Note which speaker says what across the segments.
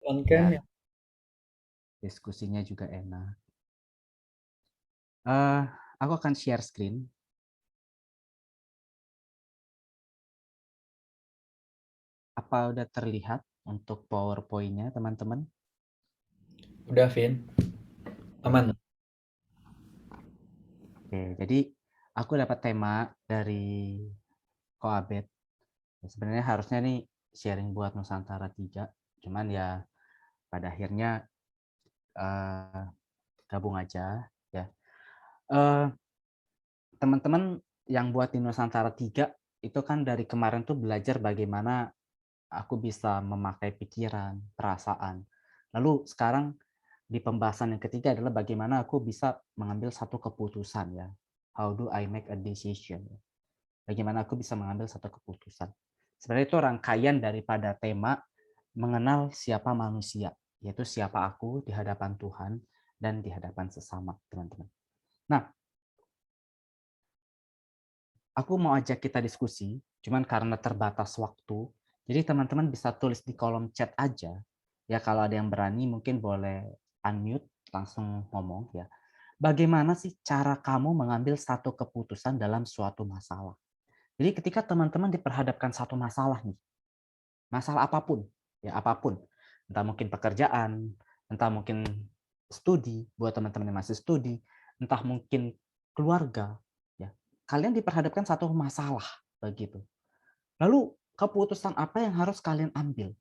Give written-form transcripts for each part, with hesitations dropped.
Speaker 1: konten
Speaker 2: biar
Speaker 1: yang
Speaker 2: diskusinya juga enak. Aku akan share screen. Apa udah terlihat untuk PowerPoint-nya, teman-teman?
Speaker 1: udah, Vin, aman.
Speaker 2: Oke, oke. Jadi aku dapat tema dari Koabet. Sebenarnya harusnya nih sharing buat Nusantara 3, cuman ya pada akhirnya eh, gabung aja ya. Eh, Teman-teman yang buat di Nusantara 3 itu kan dari kemarin tuh belajar bagaimana aku bisa memakai pikiran, perasaan. Lalu sekarang di pembahasan yang ketiga adalah bagaimana aku bisa mengambil satu keputusan ya. How do I make a decision? Bagaimana aku bisa mengambil satu keputusan. Sebenarnya itu rangkaian daripada tema mengenal siapa manusia, yaitu siapa aku di hadapan Tuhan dan di hadapan sesama, teman-teman. Nah, aku mau ajak kita diskusi, cuman karena terbatas waktu, jadi teman-teman bisa tulis di kolom chat aja. Ya kalau ada yang berani mungkin boleh unmute, langsung ngomong ya. Bagaimana sih cara kamu mengambil satu keputusan dalam suatu masalah? Jadi ketika teman-teman diperhadapkan satu masalah nih, masalah apapun, ya apapun, entah mungkin pekerjaan, entah mungkin studi buat teman-teman yang masih studi, entah mungkin keluarga, ya kalian diperhadapkan satu masalah begitu. Lalu keputusan apa yang harus kalian ambil?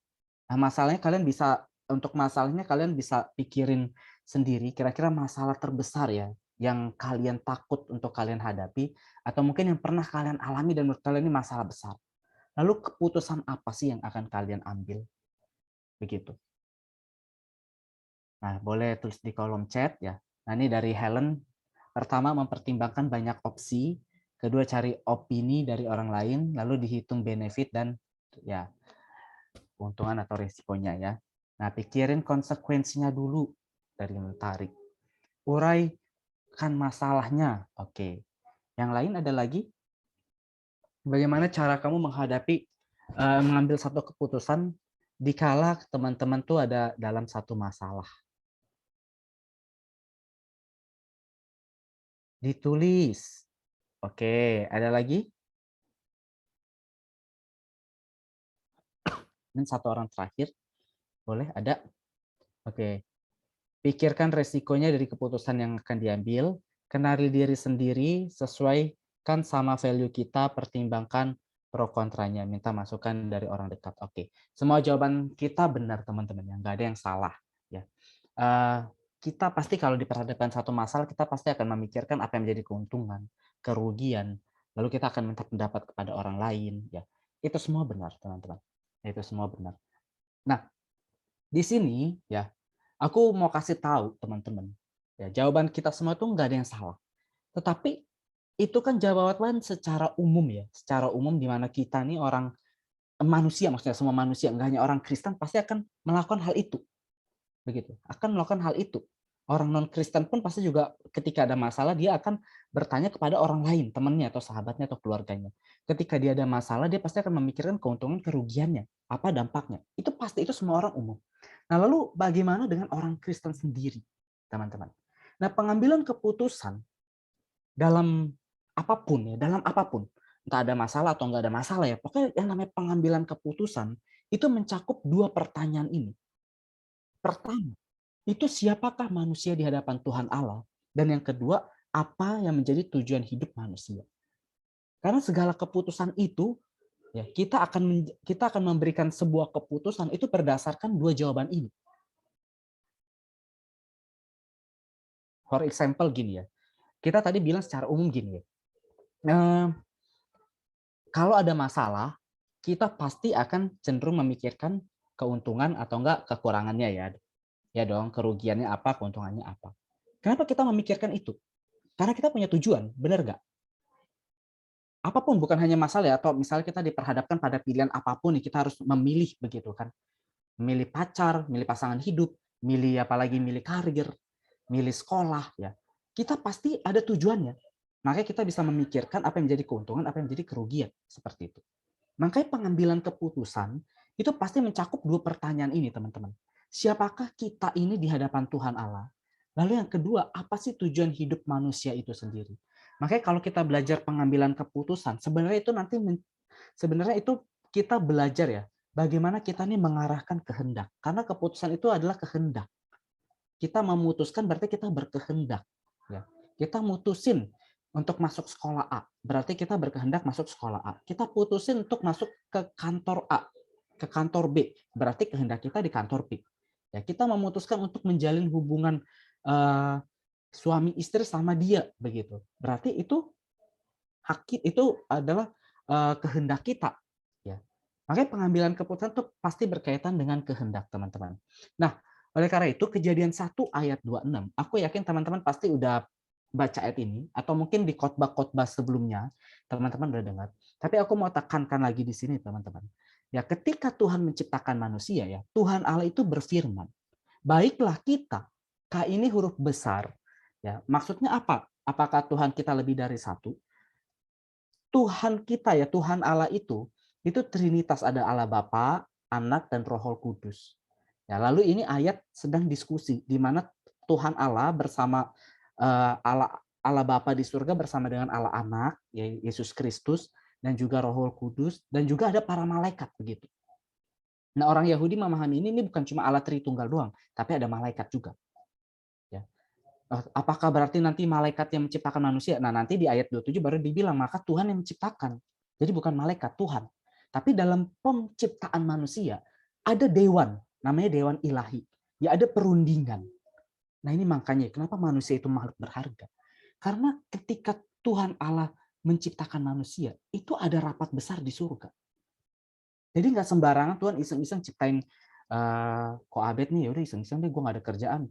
Speaker 2: Nah, masalahnya kalian bisa untuk masalahnya kalian bisa pikirin sendiri kira-kira masalah terbesar ya yang kalian takut untuk kalian hadapi atau mungkin yang pernah kalian alami dan menurut kalian ini masalah besar. Lalu keputusan apa sih yang akan kalian ambil? Begitu. Nah, boleh tulis di kolom chat ya. Nah, ini dari Helen. Pertama, mempertimbangkan banyak opsi. Kedua, cari opini dari orang lain. Lalu dihitung benefit dan ya keuntungan atau resikonya ya. Nah, pikirin konsekuensinya dulu dari menarik. Uraikan masalahnya. Oke. Yang lain ada lagi? Bagaimana cara kamu menghadapi mengambil satu keputusan dikala teman-teman tuh ada dalam satu masalah? Ditulis. Oke, ada lagi? Ini satu orang terakhir. Boleh? Ada? Oke. Pikirkan resikonya dari keputusan yang akan diambil. Kenali diri sendiri, sesuaikan sama value kita, pertimbangkan pro kontranya. Minta masukan dari orang dekat. Oke. Semua jawaban kita benar, teman-teman. Nggak ada yang salah. Ya. Eh, kita pasti kalau diperhadapkan satu masalah, kita pasti akan memikirkan apa yang menjadi keuntungan, kerugian, lalu kita akan minta pendapat kepada orang lain. Ya, itu semua benar, teman-teman. Itu semua benar. Nah, di sini ya, aku mau kasih tahu teman-teman. Ya, jawaban kita semua tuh nggak ada yang salah. Tetapi itu kan jawaban secara umum ya, secara umum di mana kita nih orang manusia, maksudnya semua manusia, nggak hanya orang Kristen pasti akan melakukan hal itu. Begitu, akan melakukan hal itu. Orang non-Kristen pun pasti juga ketika ada masalah dia akan bertanya kepada orang lain, temannya atau sahabatnya atau keluarganya. Ketika dia ada masalah dia pasti akan memikirkan keuntungan kerugiannya, apa dampaknya. Itu pasti, itu semua orang umum. Nah, lalu bagaimana dengan orang Kristen sendiri, teman-teman? Nah, pengambilan keputusan dalam apapun ya, dalam apapun, entah ada masalah atau enggak ada masalah ya, pokoknya yang namanya pengambilan keputusan itu mencakup dua pertanyaan ini. Pertama, itu siapakah manusia di hadapan Tuhan Allah? Dan yang kedua, apa yang menjadi tujuan hidup manusia? Karena segala keputusan itu, ya kita akan memberikan sebuah keputusan itu berdasarkan dua jawaban ini. For example gini ya, kita tadi bilang secara umum gini ya, kalau ada masalah, kita pasti akan cenderung memikirkan keuntungan atau enggak kekurangannya ya. Ya dong, kerugiannya apa, keuntungannya apa. Kenapa kita memikirkan itu? Karena kita punya tujuan, benar nggak? Apapun, bukan hanya masalah ya, atau misalnya kita diperhadapkan pada pilihan apapun nih, kita harus memilih begitu kan. Milih pacar, milih pasangan hidup, milih apalagi milih karir, milih sekolah ya. Kita pasti ada tujuannya. Makanya kita bisa memikirkan apa yang menjadi keuntungan, apa yang menjadi kerugian, seperti itu. Makanya pengambilan keputusan itu pasti mencakup dua pertanyaan ini, teman-teman. siapakah kita ini di hadapan Tuhan Allah? Lalu yang kedua, apa sih tujuan hidup manusia itu sendiri? Makanya kalau kita belajar pengambilan keputusan, sebenarnya itu nanti sebenarnya itu kita belajar ya, bagaimana kita nih mengarahkan kehendak. Karena keputusan itu adalah kehendak. Kita memutuskan berarti kita berkehendak. Ya. Kita mutusin untuk masuk sekolah A, berarti kita berkehendak masuk sekolah A. Kita putusin untuk masuk ke kantor A, ke kantor B, berarti kehendak kita di kantor B. Ya, kita memutuskan untuk menjalin hubungan suami istri sama dia, begitu. Berarti itu itu adalah kehendak kita. Ya. Makanya pengambilan keputusan itu pasti berkaitan dengan kehendak, teman-teman. Nah, oleh karena itu Kejadian 1 ayat 26, aku yakin teman-teman pasti udah baca ayat ini, atau mungkin di khotbah-khotbah sebelumnya, teman-teman udah dengar. Tapi aku mau tekankan lagi di sini, teman-teman. Ya, ketika Tuhan menciptakan manusia, ya, Tuhan Allah itu berfirman, baiklah kita, K ini huruf besar. Ya, maksudnya apa? Apakah Tuhan kita lebih dari satu? Tuhan kita ya, Tuhan Allah itu trinitas, ada Allah Bapa, Anak, dan Roh Kudus. Ya, lalu ini ayat sedang diskusi di mana Tuhan Allah bersama Allah Bapa di surga bersama dengan Allah Anak, ya, Yesus Kristus, dan juga Roh Kudus, dan juga ada para malaikat begitu. Nah, orang Yahudi memahami ini bukan cuma Allah Tritunggal doang, tapi ada malaikat juga. Ya. Apakah berarti nanti malaikat yang menciptakan manusia? Nah, nanti di ayat 27 baru dibilang, maka Tuhan yang menciptakan. Jadi bukan malaikat, Tuhan. Tapi dalam penciptaan manusia, ada dewan, namanya dewan ilahi. Ya, ada perundingan. Nah, ini makanya kenapa manusia itu makhluk berharga. Karena ketika Tuhan Allah menciptakan manusia, itu ada rapat besar di surga. Jadi nggak sembarangan Tuhan iseng-iseng ciptain kok Abed nih, yaudah iseng-iseng deh, gue nggak ada kerjaan.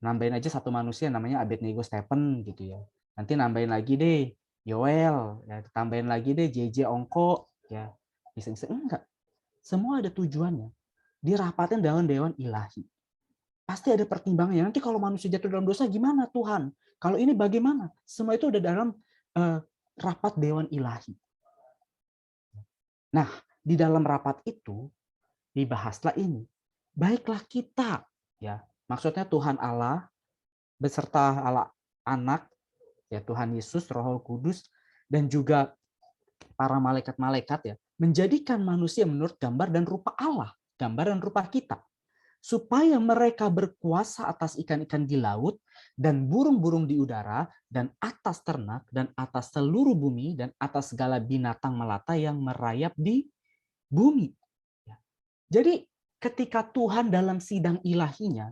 Speaker 2: Nambahin aja satu manusia namanya Abednego Stephen gitu ya. Nanti nambahin lagi deh Yoel, ya, tambahin lagi deh JJ Ongko, ya iseng-iseng. Enggak. Semua ada tujuannya. Dirapatin dalam dewan ilahi. Pasti ada pertimbangannya. Nanti kalau manusia jatuh dalam dosa gimana Tuhan? Kalau ini bagaimana? Semua itu udah dalam rapat dewan ilahi. Nah, di dalam rapat itu dibahaslah ini. Baiklah kita, ya. Maksudnya Tuhan Allah beserta Allah Anak, ya Tuhan Yesus, Roh Kudus, dan juga para malaikat-malaikat ya, menjadikan manusia menurut gambar dan rupa Allah, gambar dan rupa kita, supaya mereka berkuasa atas ikan-ikan di laut dan burung-burung di udara dan atas ternak dan atas seluruh bumi dan atas segala binatang melata yang merayap di bumi. Jadi ketika Tuhan dalam sidang ilahinya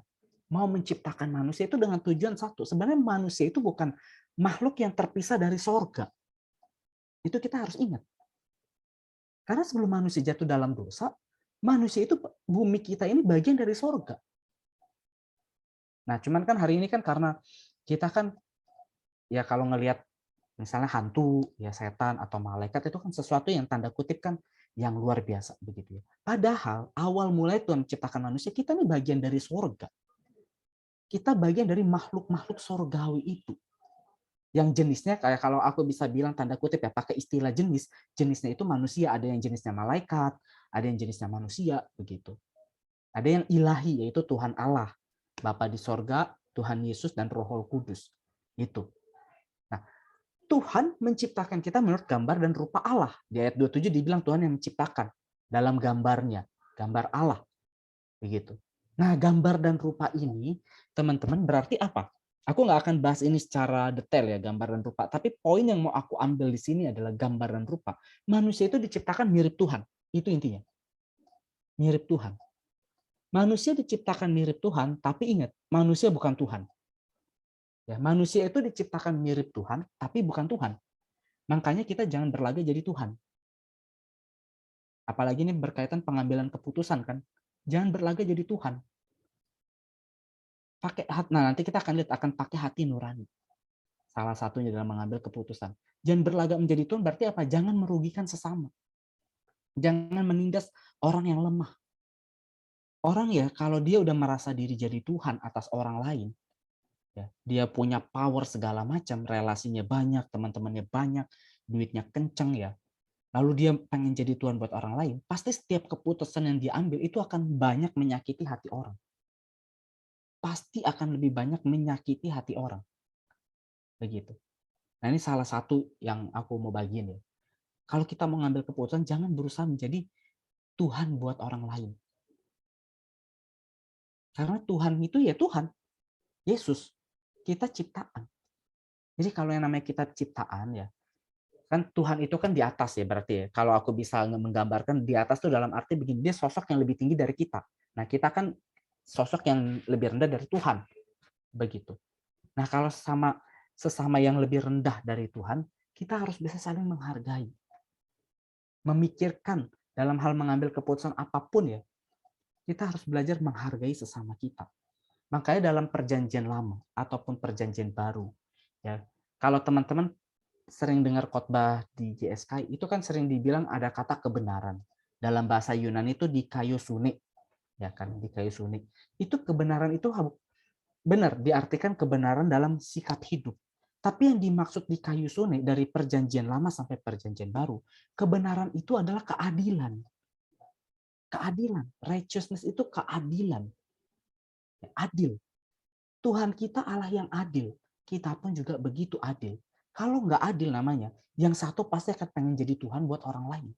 Speaker 2: mau menciptakan manusia itu dengan tujuan satu. Sebenarnya manusia itu bukan makhluk yang terpisah dari sorga. Itu kita harus ingat. Karena sebelum manusia jatuh dalam dosa, manusia itu, bumi kita ini bagian dari sorga. Nah, cuman kan hari ini kan karena kita kan, ya kalau ngelihat misalnya hantu, ya setan atau malaikat itu kan sesuatu yang tanda kutip kan yang luar biasa begitu ya. Padahal awal mulai Tuhan menciptakan manusia, kita ini bagian dari sorga. Kita bagian dari makhluk-makhluk sorgawi itu. Yang jenisnya kayak kalau aku bisa bilang tanda kutip ya pakai istilah jenis, jenisnya itu manusia, ada yang jenisnya malaikat, ada yang jenisnya manusia begitu. Ada yang ilahi yaitu Tuhan Allah, Bapa di sorga, Tuhan Yesus dan Roh Kudus. Itu. Nah, Tuhan menciptakan kita menurut gambar dan rupa Allah. Di ayat 27 dibilang Tuhan yang menciptakan dalam gambarnya, gambar Allah. Begitu. Nah, gambar dan rupa ini, teman-teman, berarti apa? Aku nggak akan bahas ini secara detail ya, gambar dan rupa. Tapi poin yang mau aku ambil di sini adalah gambar dan rupa. Manusia itu diciptakan mirip Tuhan. Itu intinya. Mirip Tuhan. Manusia diciptakan mirip Tuhan, tapi ingat, manusia bukan Tuhan. Ya, manusia itu diciptakan mirip Tuhan, tapi bukan Tuhan. Makanya kita jangan berlagak jadi Tuhan. Apalagi ini berkaitan pengambilan keputusan kan. Jangan berlagak jadi Tuhan. Nah, nanti kita akan lihat akan pakai hati nurani. Salah satunya dalam mengambil keputusan. Jangan berlagak menjadi Tuhan berarti apa? Jangan merugikan sesama. Jangan menindas orang yang lemah. Orang ya kalau dia udah merasa diri jadi Tuhan atas orang lain, ya, dia punya power segala macam, relasinya banyak, teman-temannya banyak, duitnya kenceng ya. Lalu dia pengen jadi Tuhan buat orang lain, pasti setiap keputusan yang dia ambil itu akan banyak menyakiti hati orang. pasti akan lebih banyak menyakiti hati orang. Begitu. Nah, ini salah satu yang aku mau bagiin ya. Kalau kita mau ngambil keputusan, jangan berusaha menjadi Tuhan buat orang lain. Karena Tuhan itu ya Tuhan, Yesus. Kita ciptaan. Jadi kalau yang namanya kita ciptaan ya, kan Tuhan itu kan di atas ya berarti ya. Kalau aku bisa menggambarkan di atas itu dalam arti begini, dia sosok yang lebih tinggi dari kita. Nah, kita kan sosok yang lebih rendah dari Tuhan. Begitu. Nah, kalau sesama yang lebih rendah dari Tuhan, kita harus bisa saling menghargai. Memikirkan dalam hal mengambil keputusan apapun ya, kita harus belajar menghargai sesama kita. Makanya dalam perjanjian lama ataupun perjanjian baru, ya, kalau teman-teman sering dengar khotbah di GSK, itu kan sering dibilang ada kata kebenaran. Dalam bahasa Yunani itu dikaiosune, ya kan, dikaiosune. Itu kebenaran itu benar diartikan kebenaran dalam sikap hidup. Tapi yang dimaksud dikaiosune dari perjanjian lama sampai perjanjian baru, kebenaran itu adalah keadilan. Keadilan, righteousness itu keadilan. Adil. Tuhan kita Allah yang adil. Kita pun juga begitu adil. Kalau nggak adil namanya, yang satu pasti akan pengen jadi Tuhan buat orang lain.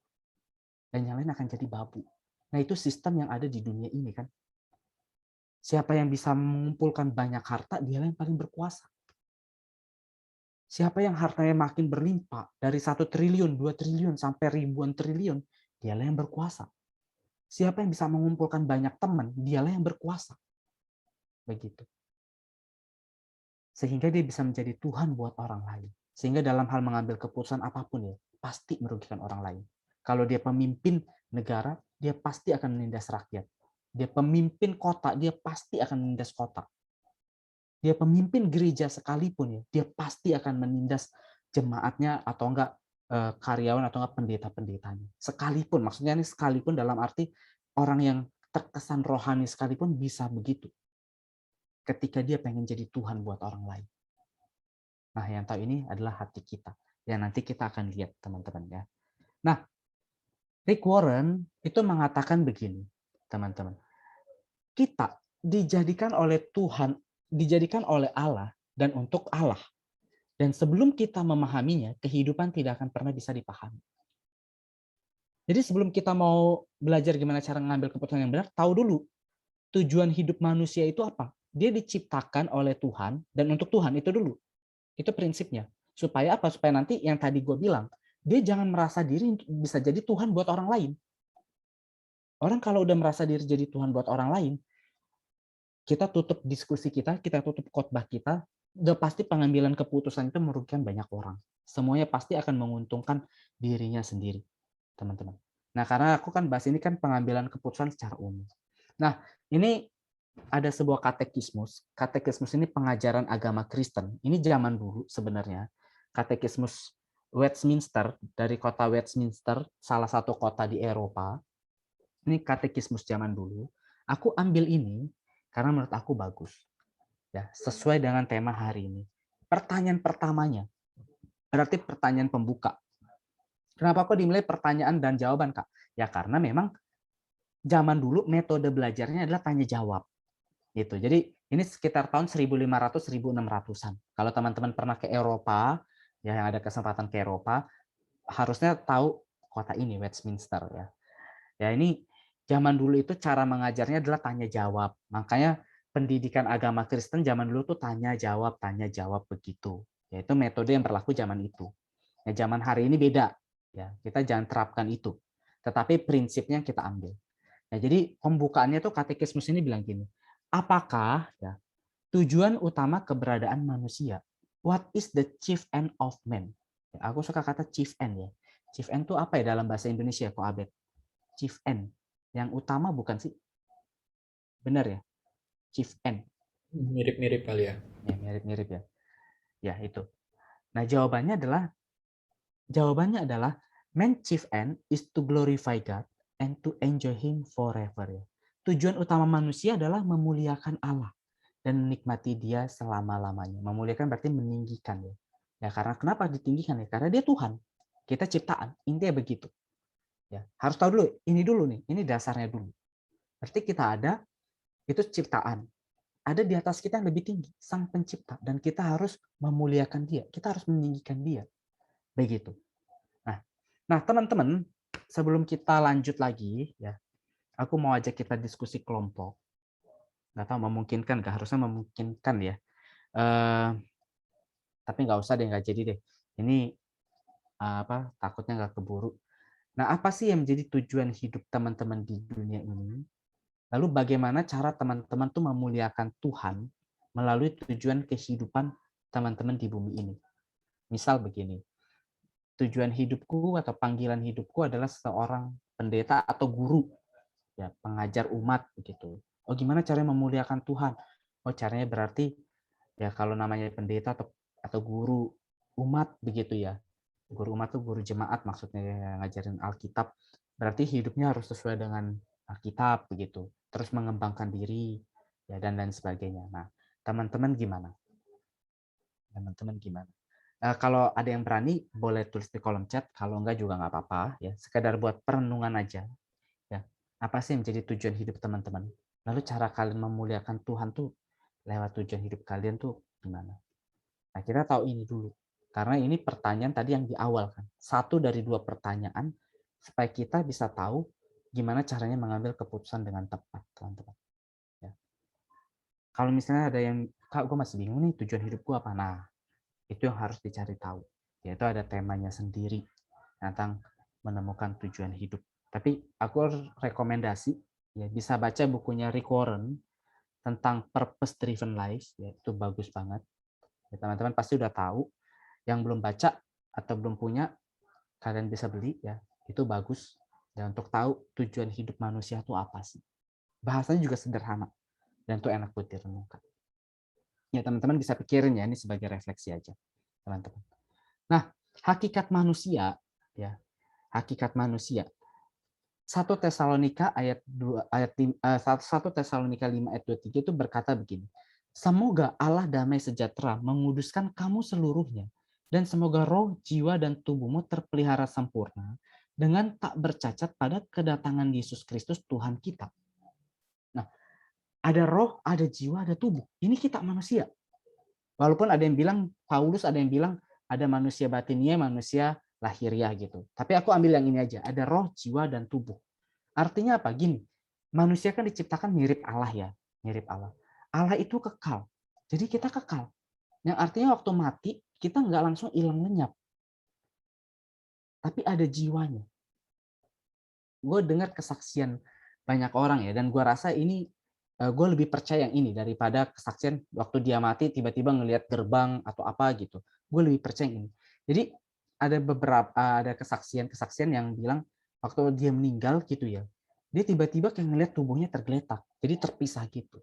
Speaker 2: Dan yang lain akan jadi babu. Nah, itu sistem yang ada di dunia ini kan. Siapa yang bisa mengumpulkan banyak harta, dialah yang paling berkuasa. Siapa yang hartanya makin berlimpah, dari 1 triliun, 2 triliun, sampai ribuan triliun, dialah yang berkuasa. Siapa yang bisa mengumpulkan banyak teman, dialah yang berkuasa. Begitu. Sehingga dia bisa menjadi Tuhan buat orang lain. Sehingga dalam hal mengambil keputusan apapun ya, pasti merugikan orang lain. Kalau dia pemimpin negara, dia pasti akan menindas rakyat. Dia pemimpin kota, dia pasti akan menindas kota. Dia pemimpin gereja sekalipun ya, dia pasti akan menindas jemaatnya atau enggak karyawan atau enggak pendeta-pendetanya. Sekalipun, maksudnya ini sekalipun dalam arti orang yang terkesan rohani sekalipun bisa begitu. Ketika dia pengen jadi Tuhan buat orang lain. Nah, yang tahu ini adalah hati kita. Yang nanti kita akan lihat, teman-teman ya. Nah, Rick Warren itu mengatakan begini, teman-teman. Kita dijadikan oleh Tuhan, dijadikan oleh Allah dan untuk Allah. Dan sebelum kita memahaminya, kehidupan tidak akan pernah bisa dipahami. Jadi sebelum kita mau belajar gimana cara mengambil keputusan yang benar, tahu dulu tujuan hidup manusia itu apa. Dia diciptakan oleh Tuhan dan untuk Tuhan itu dulu. Itu prinsipnya. Supaya apa? Supaya nanti yang tadi gue bilang, dia jangan merasa diri bisa jadi Tuhan buat orang lain. Orang kalau udah merasa diri jadi Tuhan buat orang lain, kita tutup diskusi kita tutup khotbah kita, udah pasti pengambilan keputusan itu merugikan banyak orang. Semuanya pasti akan menguntungkan dirinya sendiri, teman-teman. Nah, karena aku kan bahas ini kan pengambilan keputusan secara umum. Nah, ini ada sebuah katekismus. Katekismus ini pengajaran agama Kristen. Ini zaman dulu sebenarnya. Katekismus Westminster, dari kota Westminster, salah satu kota di Eropa. Ini katekismus zaman dulu. Aku ambil ini karena menurut aku bagus. Ya, sesuai dengan tema hari ini. Pertanyaan pertamanya, berarti pertanyaan pembuka. Kenapa kok dimulai pertanyaan dan jawaban, Kak? Ya karena memang zaman dulu metode belajarnya adalah tanya jawab. Gitu. Jadi ini sekitar tahun 1500-1600-an. Kalau teman-teman pernah ke Eropa, ya yang ada kesempatan ke Eropa, harusnya tahu kota ini Westminster ya. Ya ini zaman dulu itu cara mengajarnya adalah tanya jawab. Makanya pendidikan agama Kristen zaman dulu tuh tanya jawab begitu. Yaitu metode yang berlaku zaman itu. Ya zaman hari ini beda. Ya, kita jangan terapkan itu. Tetapi prinsipnya kita ambil. Nah, jadi pembukaannya tuh katekismus ini bilang gini, apakah ya, tujuan utama keberadaan manusia? What is the chief end of man? Ya, aku suka kata chief end ya. Chief end itu apa ya dalam bahasa Indonesia kok Abed? Chief end. Yang utama bukan sih? Benar ya? Chief end.
Speaker 1: Mirip-mirip kali ya.
Speaker 2: Ya, mirip-mirip ya. Ya, itu. Nah, jawabannya adalah man chief end is to glorify God and to enjoy him forever ya. Tujuan utama manusia adalah memuliakan Allah dan menikmati dia selama-lamanya. Memuliakan berarti meninggikan ya. Ya karena kenapa ditinggikan ya? Karena dia Tuhan. Kita ciptaan. Intinya begitu. Ya, harus tahu dulu, ini nih, ini dasarnya dulu. Berarti kita ada itu ciptaan. ada di atas kita yang lebih tinggi, Sang Pencipta, dan kita harus memuliakan Dia, kita harus meninggikan Dia. Begitu. Nah, teman-teman, sebelum kita lanjut lagi, ya, aku mau ajak kita diskusi kelompok. Nggak tahu memungkinkan nggak? Harusnya memungkinkan ya. Tapi nggak usah deh, nggak jadi deh. Ini takutnya nggak keburu. Nah, apa sih yang menjadi tujuan hidup teman-teman di dunia ini? Lalu bagaimana cara teman-teman tuh memuliakan Tuhan melalui tujuan kehidupan teman-teman di bumi ini? Misal begini, tujuan hidupku atau panggilan hidupku adalah seorang pendeta atau guru, ya, pengajar umat begitu. Oh, gimana caranya memuliakan Tuhan? Oh, caranya berarti ya kalau namanya pendeta atau guru umat begitu ya. Guru umat tuh guru jemaat maksudnya ya, ngajarin Alkitab. Berarti hidupnya harus sesuai dengan Alkitab begitu. Terus mengembangkan diri ya dan lain sebagainya. Nah, teman-teman gimana? Teman-teman gimana? Kalau ada yang berani boleh tulis di kolom chat, kalau enggak juga nggak apa-apa ya. Sekedar buat perenungan aja ya. Apa sih yang menjadi tujuan hidup teman-teman? Lalu cara kalian memuliakan Tuhan tuh lewat tujuan hidup kalian tuh gimana? Nah, kita tahu ini dulu. Karena ini pertanyaan tadi yang di awal kan. Satu dari dua pertanyaan supaya kita bisa tahu gimana caranya mengambil keputusan dengan tepat, teman-teman. Ya. Kalau misalnya ada yang, Kak, gue masih bingung nih tujuan hidup gue apa? Nah, itu yang harus dicari tahu. Yaitu ada temanya sendiri tentang menemukan tujuan hidup. Tapi aku rekomendasi, ya bisa baca bukunya Rick Warren tentang purpose driven life, ya itu bagus banget. Ya, teman-teman pasti udah tahu. Yang belum baca atau belum punya, kalian bisa beli ya. Itu bagus ya untuk tahu tujuan hidup manusia itu apa sih. Bahasanya juga sederhana dan itu enak buat direnungkan. Ya teman-teman bisa pikirin ya, ini sebagai refleksi aja, teman-teman. Nah, hakikat manusia ya, hakikat manusia. 1 Tesalonika ayat 2 ayat 1 Tesalonika 5 ayat 23 itu berkata begini. Semoga Allah damai sejahtera menguduskan kamu seluruhnya dan semoga roh, jiwa dan tubuhmu terpelihara sempurna dengan tak bercacat pada kedatangan Yesus Kristus Tuhan kita. Nah, ada roh, ada jiwa, ada tubuh. Ini kita manusia. Walaupun ada yang bilang Paulus, ada yang bilang ada manusia batinia, manusia lahiriah gitu. Tapi aku ambil yang ini aja, ada roh, jiwa dan tubuh. Artinya apa? Gini, manusia kan diciptakan mirip Allah ya, mirip Allah. Allah itu kekal, jadi kita kekal. Yang artinya waktu mati kita nggak langsung hilang lenyap, tapi ada jiwanya. Gue dengar kesaksian banyak orang ya, dan gue rasa ini gue lebih percaya yang ini daripada kesaksian waktu dia mati tiba-tiba ngelihat gerbang atau apa gitu. Gue lebih percaya yang ini. Jadi ada beberapa ada kesaksian yang bilang waktu dia meninggal gitu ya, dia tiba-tiba kayak ngelihat tubuhnya tergeletak, jadi terpisah gitu.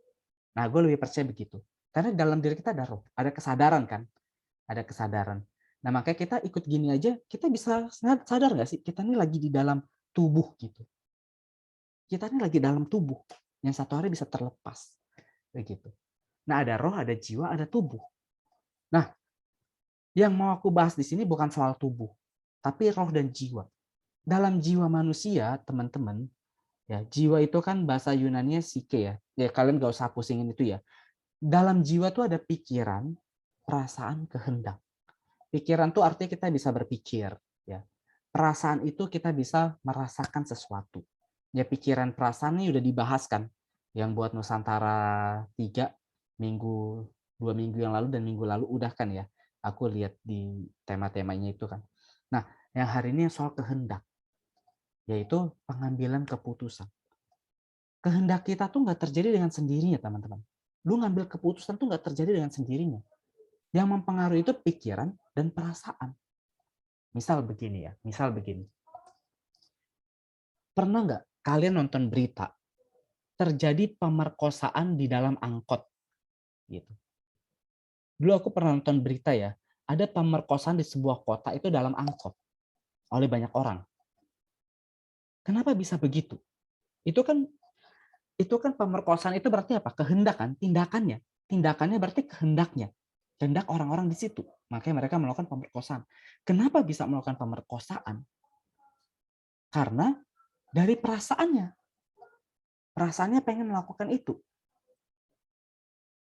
Speaker 2: Nah, gue lebih percaya begitu. Karena dalam diri kita ada roh, ada kesadaran kan, ada kesadaran. Nah, makanya kita ikut gini aja, kita bisa sadar nggak sih, kita ini lagi di dalam tubuh gitu. Kita ini lagi dalam tubuh, yang satu hari bisa terlepas. Begitu. Nah, ada roh, ada jiwa, ada tubuh. Nah, yang mau aku bahas di sini bukan soal tubuh, tapi roh dan jiwa. Dalam jiwa manusia, teman-teman, ya, jiwa itu kan bahasa Yunaninya psyche ya. Ya kalian gak usah pusingin itu ya. Dalam jiwa tuh ada pikiran, perasaan, kehendak. Pikiran tuh artinya kita bisa berpikir, ya. Perasaan itu kita bisa merasakan sesuatu. Ya pikiran perasaan ini udah dibahas kan. Yang buat Nusantara 3 minggu 2 minggu yang lalu dan minggu lalu udah kan ya. Aku lihat di tema-temanya itu kan. Nah, yang hari ini soal kehendak, yaitu pengambilan keputusan. Kehendak kita tuh nggak terjadi dengan sendirinya, teman-teman. Lu ngambil keputusan tuh nggak terjadi dengan sendirinya. Yang mempengaruhi itu pikiran dan perasaan. Misal begini ya, misal begini. Pernah nggak kalian nonton berita terjadi pemerkosaan di dalam angkot? Gitu. Dulu aku pernah nonton berita ya, ada pemerkosaan di sebuah kota itu dalam angkot oleh banyak orang. Kenapa bisa begitu? Itu kan pemerkosaan itu berarti apa? Kehendak kan, tindakannya. Tindakannya berarti kehendaknya. Kehendak orang-orang di situ. Makanya mereka melakukan pemerkosaan. Kenapa bisa melakukan pemerkosaan? Karena dari perasaannya. Perasaannya pengen melakukan itu.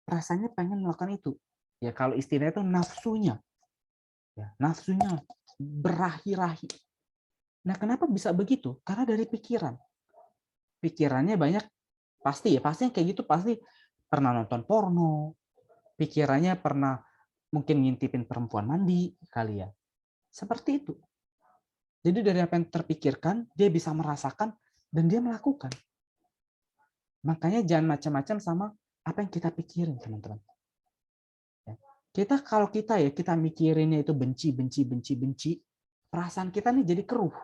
Speaker 2: rasanya pengen melakukan itu. Ya kalau istilahnya itu nafsunya. Ya, nafsunya berahi-rahi. Nah, kenapa bisa begitu? Karena dari pikiran. Pikirannya banyak, pasti ya, pasti yang kayak gitu pasti pernah nonton porno, pikirannya pernah mungkin ngintipin perempuan mandi kali ya. Seperti itu. Jadi dari apa yang terpikirkan, dia bisa merasakan dan dia melakukan. Makanya jangan macam-macam sama apa yang kita pikirin, teman-teman. Kalau kita mikirinnya itu benci, benci, benci, benci, perasaan kita nih jadi keruh.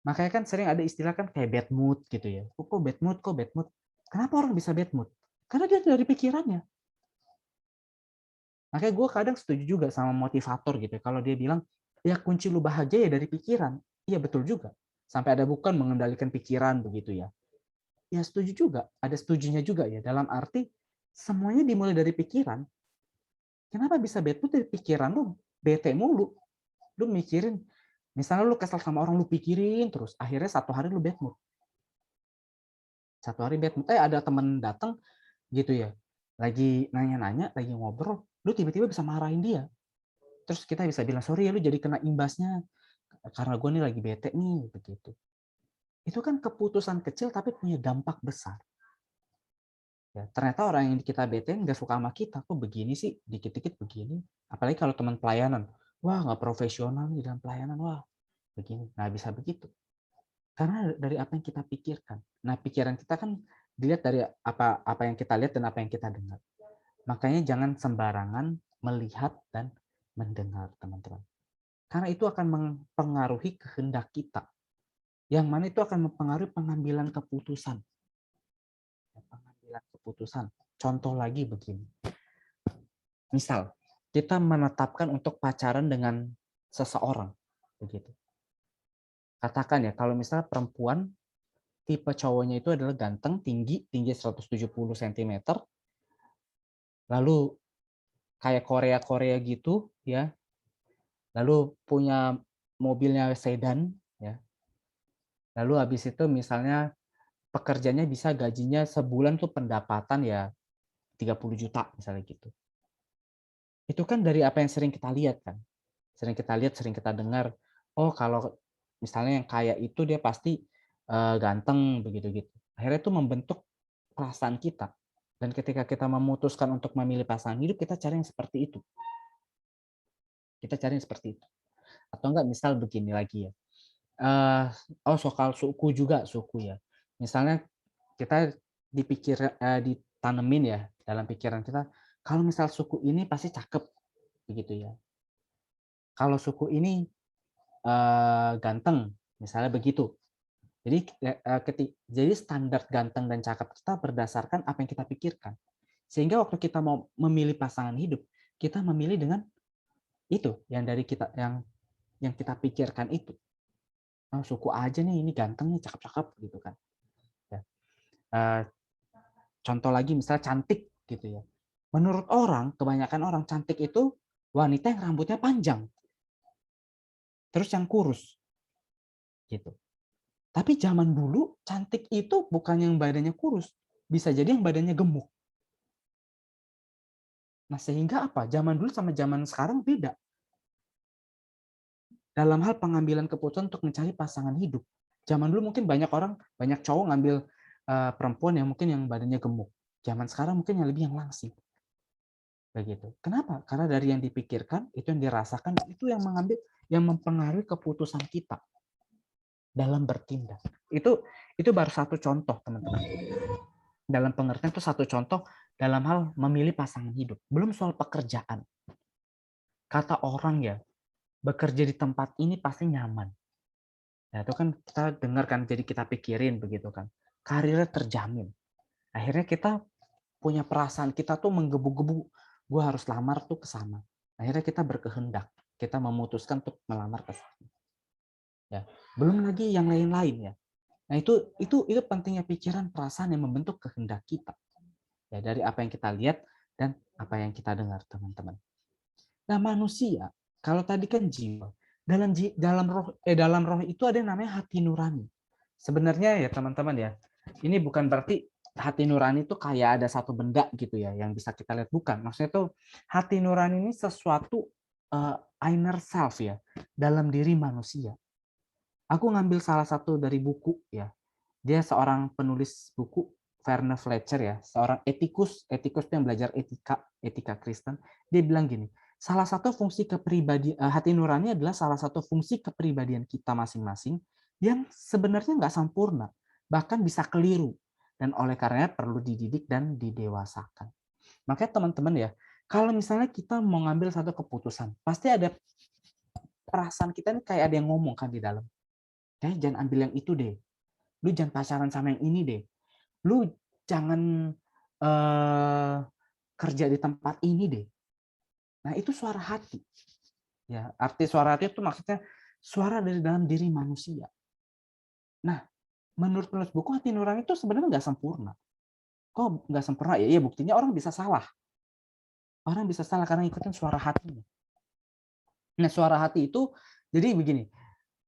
Speaker 2: Makanya kan sering ada istilah kan kayak bad mood gitu ya. Kok bad mood, kok bad mood. Kenapa orang bisa bad mood? Karena dia dari pikirannya. Makanya gue kadang setuju juga sama motivator gitu. Kalau dia bilang, ya kunci lu bahagia ya dari pikiran. Iya betul juga. Sampai ada bukan mengendalikan pikiran begitu ya. Ya setuju juga. Ada setujunya juga ya. Dalam arti semuanya dimulai dari pikiran. Kenapa bisa bad mood dari pikiran lu? Bete mulu. Lu mikirin. Misalnya lu kesel sama orang, lu pikirin terus. Akhirnya satu hari lu bad mood. Satu hari bad mood. Ada temen datang gitu ya. Lagi nanya-nanya, lagi ngobrol. Lu tiba-tiba bisa marahin dia. Terus kita bisa bilang, sorry ya lu jadi kena imbasnya. Karena gue nih lagi bete nih. Begitu. Itu kan keputusan kecil tapi punya dampak besar. Ya, ternyata orang yang kita bete nggak suka sama kita. Kok begini sih? Dikit-dikit begini. Apalagi kalau teman pelayanan. Wah, nggak profesional nih dalam pelayanan. Wah, begini. Nah, bisa begitu. Karena dari apa yang kita pikirkan. Nah, pikiran kita kan dilihat dari apa yang kita lihat dan apa yang kita dengar. Makanya jangan sembarangan melihat dan mendengar, teman-teman. Karena itu akan mempengaruhi kehendak kita. Yang mana itu akan mempengaruhi pengambilan keputusan. Pengambilan keputusan. Contoh lagi begini. Misal, kita menetapkan untuk pacaran dengan seseorang. Begitu. Katakan ya, kalau misalnya perempuan, tipe cowoknya itu adalah ganteng, tinggi 170 cm, lalu kayak Korea-Korea gitu, ya, lalu punya mobilnya sedan, ya, lalu habis itu misalnya pekerjanya bisa gajinya sebulan tuh pendapatan ya 30 juta misalnya gitu. Itu kan dari apa yang sering kita lihat kan. Sering kita lihat, sering kita dengar, oh kalau misalnya yang kaya itu dia pasti ganteng begitu gitu. Akhirnya itu membentuk perasaan kita. Dan ketika kita memutuskan untuk memilih pasangan hidup, kita cari yang seperti itu. Kita cari yang seperti itu. Atau enggak misal begini lagi ya. Soal suku juga, suku ya. Misalnya kita ditanemin ya dalam pikiran kita, kalau misal suku ini pasti cakep begitu ya. Kalau suku ini ganteng, misalnya begitu. Jadi standar ganteng dan cakep kita berdasarkan apa yang kita pikirkan. Sehingga waktu kita mau memilih pasangan hidup, kita memilih dengan itu yang dari kita yang kita pikirkan itu. Oh, suku aja nih, ini ganteng nih, cakep-cakep gitu kan. Ya. Contoh lagi misalnya cantik gitu ya. Menurut orang, kebanyakan orang cantik itu wanita yang rambutnya panjang. Terus yang kurus. Gitu. Tapi zaman dulu cantik itu bukan yang badannya kurus, bisa jadi yang badannya gemuk. Nah, sehingga apa? Zaman dulu sama zaman sekarang beda. Dalam hal pengambilan keputusan untuk mencari pasangan hidup. Zaman dulu mungkin banyak cowok ngambil perempuan yang mungkin yang badannya gemuk. Zaman sekarang mungkin yang lebih yang langsing. Begitu. Kenapa? Karena dari yang dipikirkan, itu yang dirasakan, itu yang mempengaruhi keputusan kita dalam bertindak. Itu baru satu contoh, teman-teman. Dalam pengertian itu satu contoh dalam hal memilih pasangan hidup. Belum soal pekerjaan. Kata orang ya, bekerja di tempat ini pasti nyaman. Nah, itu kan kita dengar kan, jadi kita pikirin begitu kan. Karirnya terjamin. Akhirnya kita punya perasaan, kita tuh menggebu-gebu, gue harus lamar tuh ke sana. Akhirnya kita berkehendak, kita memutuskan untuk melamar ke sana. Ya, belum lagi yang lain-lain ya. Nah, itu pentingnya pikiran, perasaan yang membentuk kehendak kita. Ya, dari apa yang kita lihat dan apa yang kita dengar, teman-teman. Nah, manusia, kalau tadi kan jiwa, dalam roh itu ada yang namanya hati nurani. Sebenarnya ya, teman-teman ya, ini bukan berarti hati nurani itu kayak ada satu benda gitu ya yang bisa kita lihat, bukan. Maksudnya tuh hati nurani ini sesuatu inner self ya, dalam diri manusia. Aku ngambil salah satu dari buku ya. Dia seorang penulis buku, Werner Fletcher ya, seorang etikus itu yang belajar etika Kristen. Dia bilang gini, salah satu fungsi hati nurani adalah salah satu fungsi kepribadian kita masing-masing yang sebenarnya nggak sempurna, bahkan bisa keliru, dan oleh karenanya perlu dididik dan didewasakan. Makanya teman-teman ya, kalau misalnya kita mau ngambil satu keputusan, pasti ada perasaan kita nih kayak ada yang ngomong kan di dalam. Jangan ambil yang itu deh. Lu jangan pacaran sama yang ini deh. Lu jangan kerja di tempat ini deh. Nah, itu suara hati. Ya, arti suara hati itu maksudnya suara dari dalam diri manusia. Nah, menurut penulis buku, hati nurani itu sebenarnya nggak sempurna. Kok nggak sempurna? Ya, buktinya orang bisa salah. Orang bisa salah karena ikutin suara hatinya. Nah, suara hati itu jadi begini,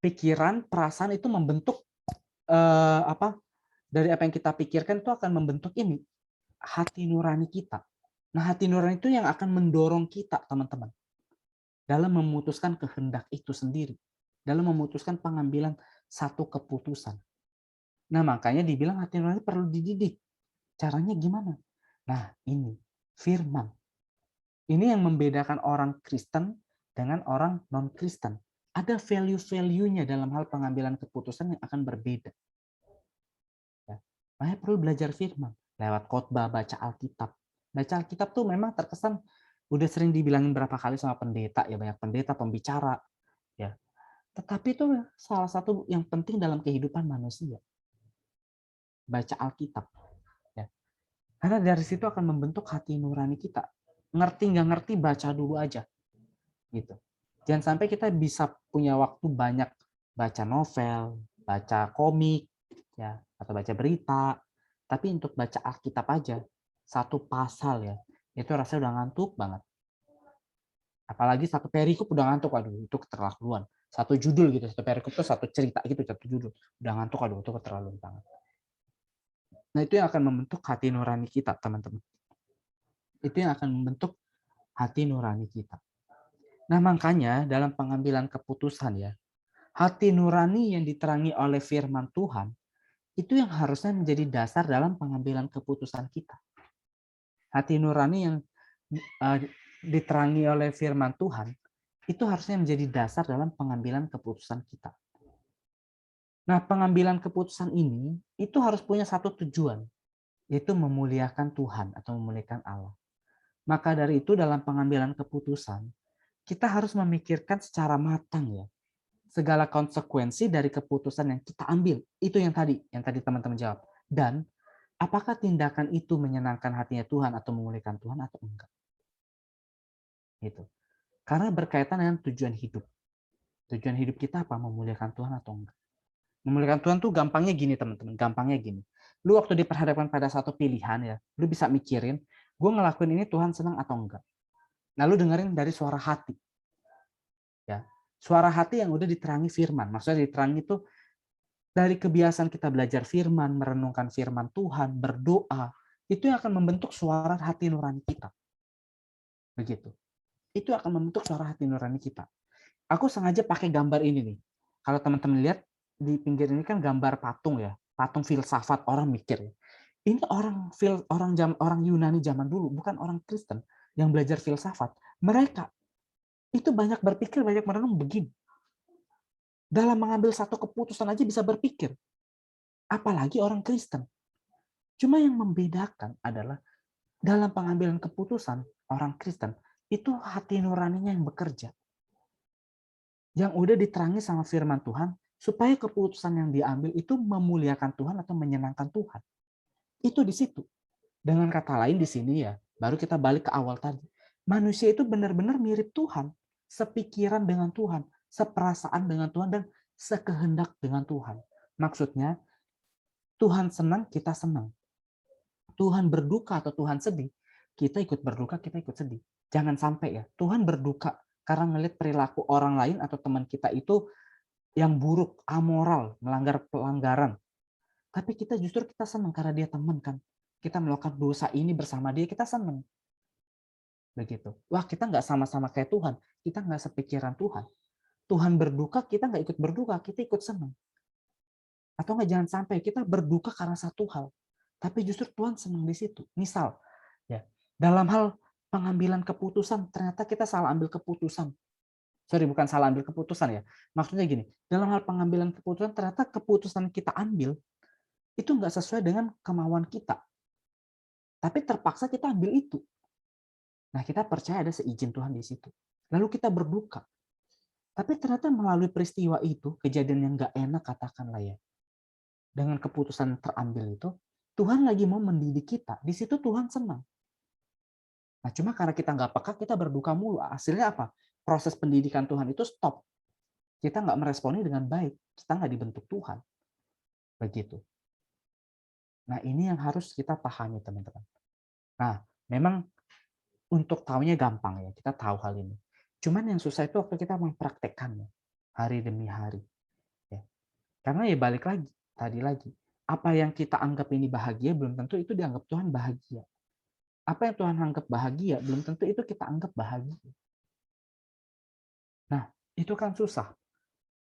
Speaker 2: pikiran, perasaan itu membentuk dari apa yang kita pikirkan itu akan membentuk ini hati nurani kita. Nah, hati nurani itu yang akan mendorong kita, teman-teman, dalam memutuskan kehendak itu sendiri, dalam memutuskan pengambilan satu keputusan. Nah, makanya dibilang hati nurani perlu dididik. Caranya gimana? Nah, ini firman. Ini yang membedakan orang Kristen dengan orang non-Kristen. Ada value-value-nya dalam hal pengambilan keputusan yang akan berbeda. Ya. Makanya perlu belajar firman. Lewat khotbah, baca Alkitab. Baca Alkitab tuh memang terkesan udah sering dibilangin berapa kali sama pendeta, ya banyak pendeta, pembicara. Ya. Tetapi itu salah satu yang penting dalam kehidupan manusia. Baca Alkitab. Ya. Karena dari situ akan membentuk hati nurani kita. Ngerti nggak ngerti, baca dulu aja. Gitu. Jangan sampai kita bisa punya waktu banyak baca novel, baca komik, ya, atau baca berita, tapi untuk baca Alkitab aja satu pasal ya, itu rasanya udah ngantuk banget. Apalagi satu perikop udah ngantuk, aduh itu keterlaluan. Satu judul gitu, satu perikop tuh satu cerita gitu, satu judul udah ngantuk, aduh itu keterlaluan banget. Nah, itu yang akan membentuk hati nurani kita, teman-teman. Itu yang akan membentuk hati nurani kita. Nah, makanya dalam pengambilan keputusan ya, hati nurani yang diterangi oleh firman Tuhan, itu yang harusnya menjadi dasar dalam pengambilan keputusan kita. Hati nurani yang diterangi oleh firman Tuhan, itu harusnya menjadi dasar dalam pengambilan keputusan kita. Nah, pengambilan keputusan ini, itu harus punya satu tujuan, yaitu memuliakan Tuhan atau memuliakan Allah. Maka dari itu dalam pengambilan keputusan, kita harus memikirkan secara matang ya, segala konsekuensi dari keputusan yang kita ambil. Itu yang tadi teman-teman jawab. Dan apakah tindakan itu menyenangkan hatinya Tuhan atau memuliakan Tuhan atau enggak? Gitu. Karena berkaitan dengan tujuan hidup. Tujuan hidup kita apa? Memuliakan Tuhan atau enggak? Memuliakan Tuhan tuh gampangnya gini, teman-teman. Gampangnya gini. Lu waktu diperhadapkan pada satu pilihan ya, lu bisa mikirin, gue ngelakuin ini Tuhan senang atau enggak? Nah, lu dengerin dari suara hati. Ya. Suara hati yang udah diterangi firman. Maksudnya diterangi itu dari kebiasaan kita belajar firman, merenungkan firman Tuhan, berdoa, itu yang akan membentuk suara hati nurani kita. Begitu. Itu akan membentuk suara hati nurani kita. Aku sengaja pakai gambar ini nih. Kalau teman-teman lihat di pinggir ini kan gambar patung ya, patung filsafat, orang mikir. Ini orang Yunani zaman dulu, bukan orang Kristen yang belajar filsafat. Mereka itu banyak berpikir, banyak merenung begini. Dalam mengambil satu keputusan aja bisa berpikir. Apalagi orang Kristen. Cuma yang membedakan adalah dalam pengambilan keputusan orang Kristen itu hati nuraninya yang bekerja. Yang udah diterangi sama firman Tuhan supaya keputusan yang diambil itu memuliakan Tuhan atau menyenangkan Tuhan. Itu di situ. Dengan kata lain di sini ya, baru kita balik ke awal tadi. Manusia itu benar-benar mirip Tuhan, sepikiran dengan Tuhan, seperasaan dengan Tuhan, dan sekehendak dengan Tuhan. Maksudnya, Tuhan senang, kita senang. Tuhan berduka atau Tuhan sedih, kita ikut berduka, kita ikut sedih. Jangan sampai ya, Tuhan berduka karena ngelihat perilaku orang lain atau teman kita itu yang buruk, amoral, melanggar pelanggaran. Tapi kita justru kita senang karena dia teman kan. kita melakukan dosa ini bersama dia, kita senang. Begitu. Wah, kita nggak sama-sama kayak Tuhan. Kita nggak sepikiran Tuhan. Tuhan berduka, kita nggak ikut berduka, kita ikut senang. Atau nggak, jangan sampai kita berduka karena satu hal, tapi justru Tuhan senang di situ. Misal, ya, dalam hal pengambilan keputusan, ternyata kita salah ambil keputusan. Sorry, bukan salah ambil keputusan ya. Maksudnya gini, dalam hal pengambilan keputusan, ternyata keputusan kita ambil itu nggak sesuai dengan kemauan kita. Tapi terpaksa kita ambil itu. Nah, kita percaya ada seizin Tuhan di situ. Lalu kita berduka. Tapi ternyata melalui peristiwa itu, kejadian yang nggak enak katakanlah ya, dengan keputusan terambil itu, Tuhan lagi mau mendidik kita. Di situ Tuhan senang. Nah, cuma karena kita nggak peka, kita berduka mulu. Hasilnya apa? Proses pendidikan Tuhan itu stop. Kita nggak meresponi dengan baik. Kita nggak dibentuk Tuhan. Begitu. Nah, ini yang harus kita pahami, teman-teman. Nah, memang untuk tahunya gampang ya, kita tahu hal ini. Cuman yang susah itu waktu kita mempraktekkannya hari demi hari. Ya. Karena ya balik lagi, tadi lagi, apa yang kita anggap ini bahagia belum tentu itu dianggap Tuhan bahagia. Apa yang Tuhan anggap bahagia belum tentu itu kita anggap bahagia. Nah, itu kan susah.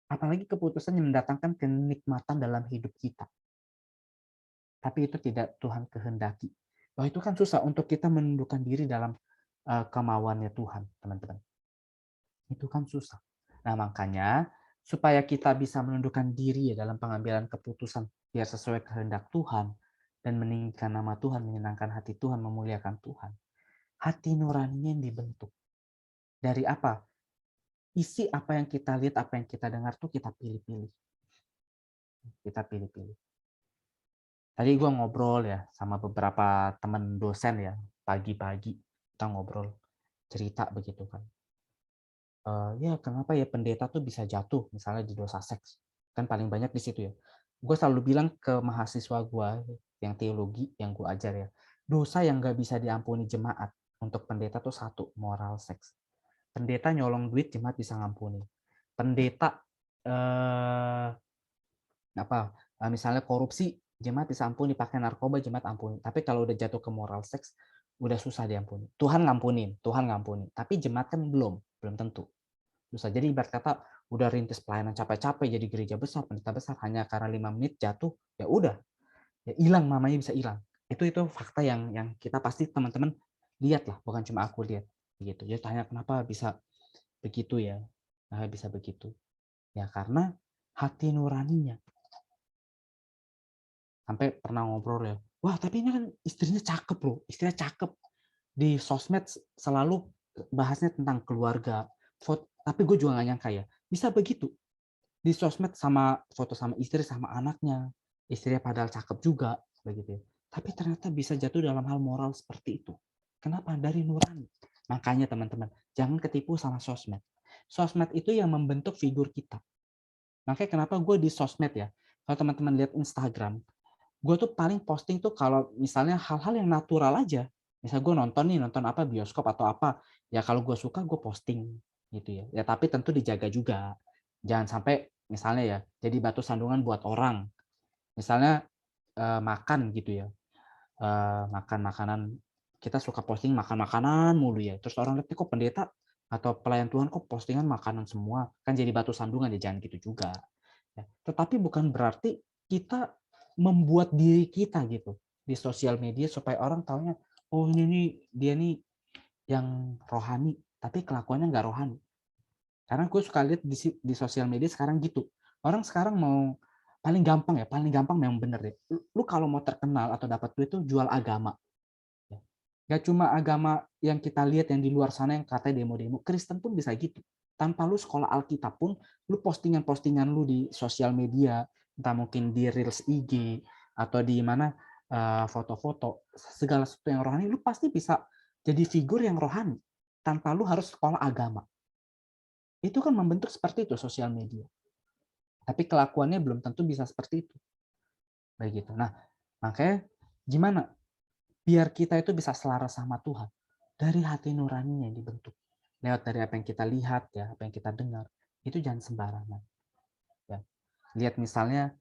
Speaker 2: Apalagi keputusan yang mendatangkan kenikmatan dalam hidup kita. Tapi itu tidak Tuhan kehendaki. Wah, itu kan susah untuk kita menundukkan diri dalam kemauannya Tuhan, teman-teman. Itu kan susah. Nah, makanya supaya kita bisa menundukkan diri ya dalam pengambilan keputusan biar sesuai kehendak Tuhan dan meninggikan nama Tuhan, menyenangkan hati Tuhan, memuliakan Tuhan. Hati nuraninya yang dibentuk. Dari apa? Isi apa yang kita lihat, apa yang kita dengar tuh kita pilih-pilih. Kita pilih-pilih. Tadi gue ngobrol ya sama beberapa teman dosen ya, pagi-pagi kita ngobrol, cerita begitu kan. Ya kenapa ya pendeta tuh bisa jatuh misalnya di dosa seks, kan paling banyak di situ ya. Gue selalu bilang ke mahasiswa gue yang teologi yang gue ajar ya, dosa yang nggak bisa diampuni jemaat untuk pendeta tuh satu, moral seks. Pendeta nyolong duit, jemaat bisa ngampuni. Pendeta misalnya korupsi, jemaat bisa ampuni. Pakai narkoba, jemaat ampuni. Tapi kalau udah jatuh ke moral seks, udah susah diampuni. Tuhan ngampunin, tapi jemaat kan belum tentu. Susah. Jadi ibarat kata udah rintis pelayanan capek-capek jadi gereja besar, pendeta besar, hanya karena 5 menit jatuh, ya udah, ya hilang, mamanya bisa hilang. Itu fakta yang kita pasti teman-teman lihat lah, bukan cuma aku lihat begitu. Jadi tanya kenapa bisa begitu ya? Nah, bisa begitu. Ya karena hati nuraninya. Sampai pernah ngobrol ya, wah tapi ini kan istrinya cakep loh, istrinya cakep. Di sosmed selalu bahasnya tentang keluarga, tapi gue juga gak nyangka ya, bisa begitu. Di sosmed sama foto sama istri, sama anaknya, istrinya padahal cakep juga, begitu ya. Tapi ternyata bisa jatuh dalam hal moral seperti itu. Kenapa? Dari nurani. Makanya teman-teman, jangan ketipu sama sosmed. Sosmed itu yang membentuk figur kita. Makanya kenapa gue di sosmed ya, kalau teman-teman lihat Instagram, gue tuh paling posting tuh kalau misalnya hal-hal yang natural aja. Misal gue nonton apa bioskop atau apa, ya kalau gue suka gue posting gitu ya. Ya tapi tentu dijaga juga. Jangan sampai misalnya ya jadi batu sandungan buat orang. Misalnya makan gitu ya. Makan makanan, kita suka posting makan makanan mulu ya. Terus orang lihat kok pendeta atau pelayan Tuhan kok postingan makanan semua. Kan jadi batu sandungan ya, jangan gitu juga. Ya. Tetapi bukan berarti kita membuat diri kita gitu di sosial media supaya orang taunya, oh ini nih dia nih yang rohani, tapi kelakuannya nggak rohani. Karena gue suka lihat di sosial media sekarang gitu. Orang sekarang mau paling gampang memang bener deh. Lu kalau mau terkenal atau dapat duit tuh jual agama. Gak cuma agama yang kita lihat yang di luar sana yang katanya demo-demo, Kristen pun bisa gitu. Tanpa lu sekolah Alkitab pun, lu postingan-postingan lu di sosial media, entah mungkin di Reels IG, atau di mana foto-foto, segala sesuatu yang rohani, lu pasti bisa jadi figur yang rohani, tanpa lu harus sekolah agama. Itu kan membentuk seperti itu sosial media. Tapi kelakuannya belum tentu bisa seperti itu. Baik gitu. Nah, makanya gimana? Biar kita itu bisa selaras sama Tuhan. Dari hati nuraninya yang dibentuk. Lewat dari apa yang kita lihat, ya, apa yang kita dengar. Itu jangan sembarangan. Ya. Lihat misalnya,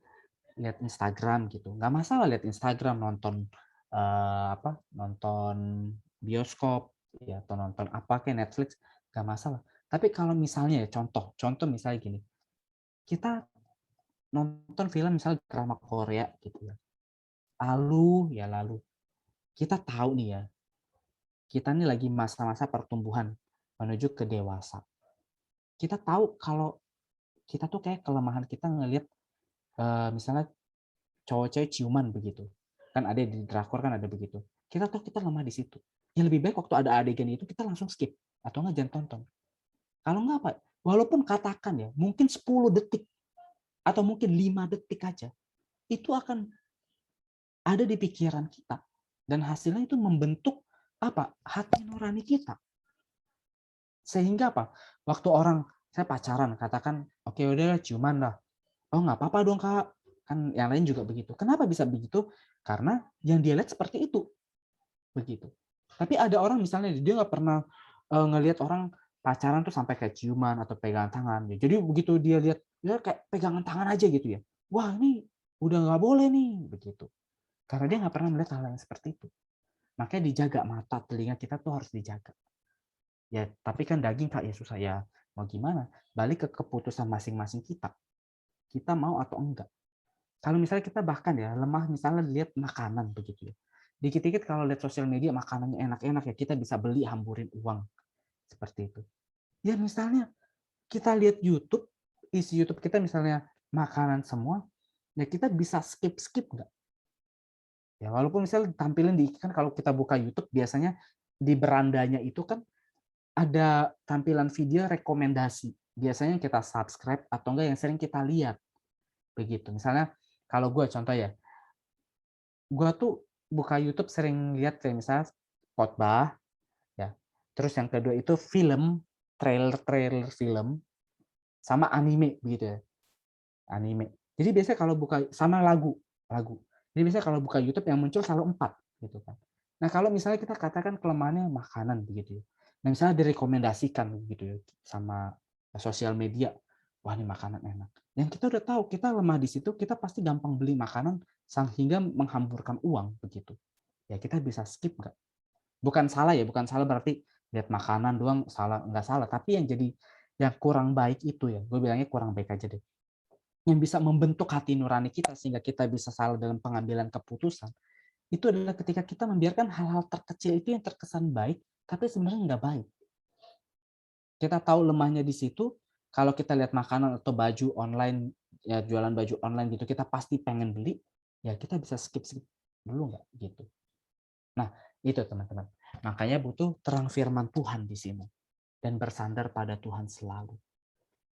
Speaker 2: lihat Instagram gitu. Nggak masalah lihat Instagram, nonton nonton bioskop ya atau nonton apa kayak Netflix, nggak masalah. Tapi kalau misalnya ya contoh misalnya gini, kita nonton film misalnya drama Korea gitu ya. Lalu kita tahu nih ya, kita nih lagi masa-masa pertumbuhan menuju ke dewasa. Kita tahu kalau kita tuh kayak kelemahan kita ngelihat misalnya cowok cewek ciuman begitu. Kan ada di drakor kan ada begitu. Kita tahu kita lemah di situ. Yang lebih baik waktu ada adegan itu kita langsung skip atau nggak jangan tonton. Kalau nggak apa? Walaupun katakan ya, mungkin 10 detik atau mungkin 5 detik aja, itu akan ada di pikiran kita dan hasilnya itu membentuk apa? Hati nurani kita. Sehingga apa? Waktu orang saya pacaran katakan, oke udah ciuman lah. Oh nggak apa-apa dong kak. Kan yang lain juga begitu. Kenapa bisa begitu? Karena yang dia lihat seperti itu. Begitu. Tapi ada orang misalnya dia nggak pernah ngelihat orang pacaran tuh sampai kayak ciuman atau pegangan tangan. Jadi begitu dia lihat dia kayak pegangan tangan aja gitu ya. Wah ini udah nggak boleh nih begitu. Karena dia nggak pernah melihat hal yang seperti itu. Makanya dijaga mata, telinga kita tuh harus dijaga. Ya, tapi kan daging Kak ya susah ya. Mau gimana? Balik ke keputusan masing-masing kita. Kita mau atau enggak. Kalau misalnya kita bahkan ya lemah misalnya lihat makanan begitu ya. Dikit-dikit kalau lihat sosial media makanannya enak-enak ya kita bisa beli hamburin uang seperti itu. Ya misalnya kita lihat YouTube, isi YouTube kita misalnya makanan semua, ya kita bisa skip nggak? Ya walaupun misalnya tampilin di kan kalau kita buka YouTube biasanya di berandanya itu kan ada tampilan video rekomendasi. Biasanya kita subscribe atau enggak yang sering kita lihat. Begitu. Misalnya kalau gue contoh ya, gue tuh buka YouTube sering lihat kayak misalnya khotbah, ya. Terus yang kedua itu film, trailer film, sama anime begitu ya, anime. Jadi biasanya kalau buka sama lagu. Jadi biasanya kalau buka YouTube yang muncul selalu 4 gitu kan. Nah kalau misalnya kita katakan kelemahannya makanan begitu ya. Nah misalnya direkomendasikan gitu ya sama sosial media, wah ini makanan enak. Yang kita udah tahu kita lemah di situ, kita pasti gampang beli makanan hingga menghamburkan uang begitu. Ya kita bisa skip nggak? Bukan salah ya, bukan salah berarti lihat makanan doang salah, nggak salah. Tapi yang jadi yang kurang baik itu ya, gue bilangnya kurang baik aja deh. Yang bisa membentuk hati nurani kita sehingga kita bisa salah dalam pengambilan keputusan, itu adalah ketika kita membiarkan hal-hal terkecil itu yang terkesan baik, tapi sebenarnya nggak baik. Kita tahu lemahnya di situ, kalau kita lihat makanan atau baju online, ya jualan baju online gitu, kita pasti pengen beli, ya kita bisa skip dulu nggak gitu. Nah, itu teman-teman. Makanya butuh terang firman Tuhan di sini dan bersandar pada Tuhan selalu.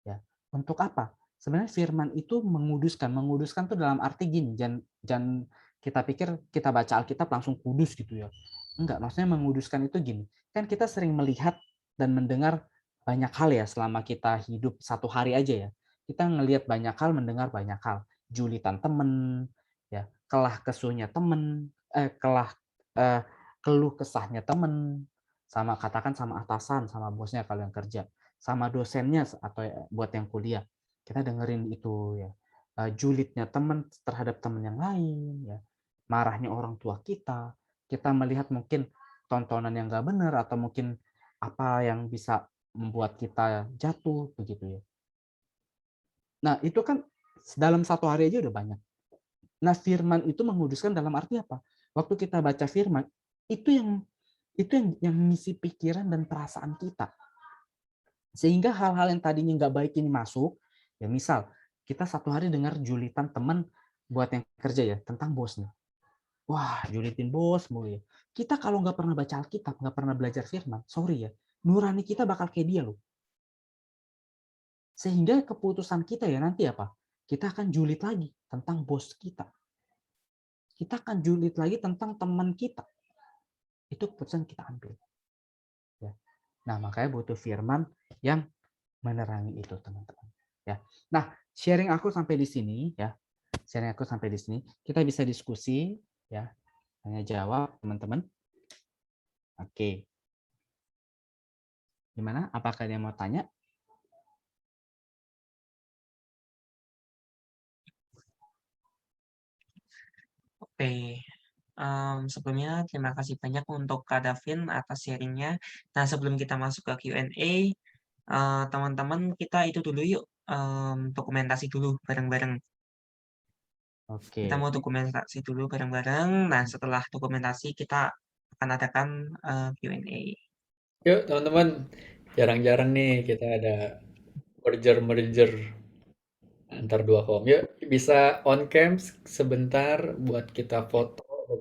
Speaker 2: Ya. Untuk apa? Sebenarnya firman itu menguduskan. Menguduskan tuh dalam arti gini, jangan kita pikir kita baca Alkitab langsung kudus gitu ya. Enggak, maksudnya menguduskan itu gini. Kan kita sering melihat dan mendengar banyak hal ya selama kita hidup satu hari aja ya. Kita ngelihat banyak hal, mendengar banyak hal. Julitan temen, ya, kelah kesuhnya temen, eh, keluh kesahnya temen, sama katakan sama atasan, sama bosnya kalau yang kerja, sama dosennya atau buat yang kuliah. Kita dengerin itu ya. Julidnya teman terhadap teman yang lain ya. Marahnya orang tua kita melihat mungkin tontonan yang nggak benar atau mungkin apa yang bisa membuat kita jatuh begitu ya. Nah, itu kan dalam satu hari aja udah banyak. Nah, firman itu menguduskan dalam arti apa? Waktu kita baca firman, itu yang mengisi pikiran dan perasaan kita. Sehingga hal-hal yang tadinya nggak baik ini masuk, ya misal kita satu hari dengar julitan teman buat yang kerja ya tentang bosnya. Wah, julitin bos mulu ya. Kita kalau nggak pernah baca Alkitab, nggak pernah belajar firman, sorry ya, nurani kita bakal kayak dia loh. Sehingga keputusan kita ya nanti apa? Kita akan julid lagi tentang bos kita. Kita akan julid lagi tentang teman kita. Itu keputusan kita ambil. Ya. Nah, makanya butuh firman yang menerangi itu, teman-teman. Ya. Nah, sharing aku sampai di sini ya. Sharing aku sampai di sini. Kita bisa diskusi ya. Tanya jawab, teman-teman. Oke. Gimana? Apakah dia mau tanya?
Speaker 3: Oke. sebelumnya terima kasih banyak untuk Kak Davin atas sharing-nya. Nah, sebelum kita masuk ke Q&A, teman-teman kita itu dulu yuk, dokumentasi dulu bareng-bareng. Kita
Speaker 2: Oke.
Speaker 3: mau dokumentasi dulu bareng-bareng. Nah, setelah dokumentasi kita akan adakan Q&A.
Speaker 1: Yuk teman-teman, jarang-jarang nih kita ada merger-merger antar dua home. Yuk bisa on cam sebentar buat kita foto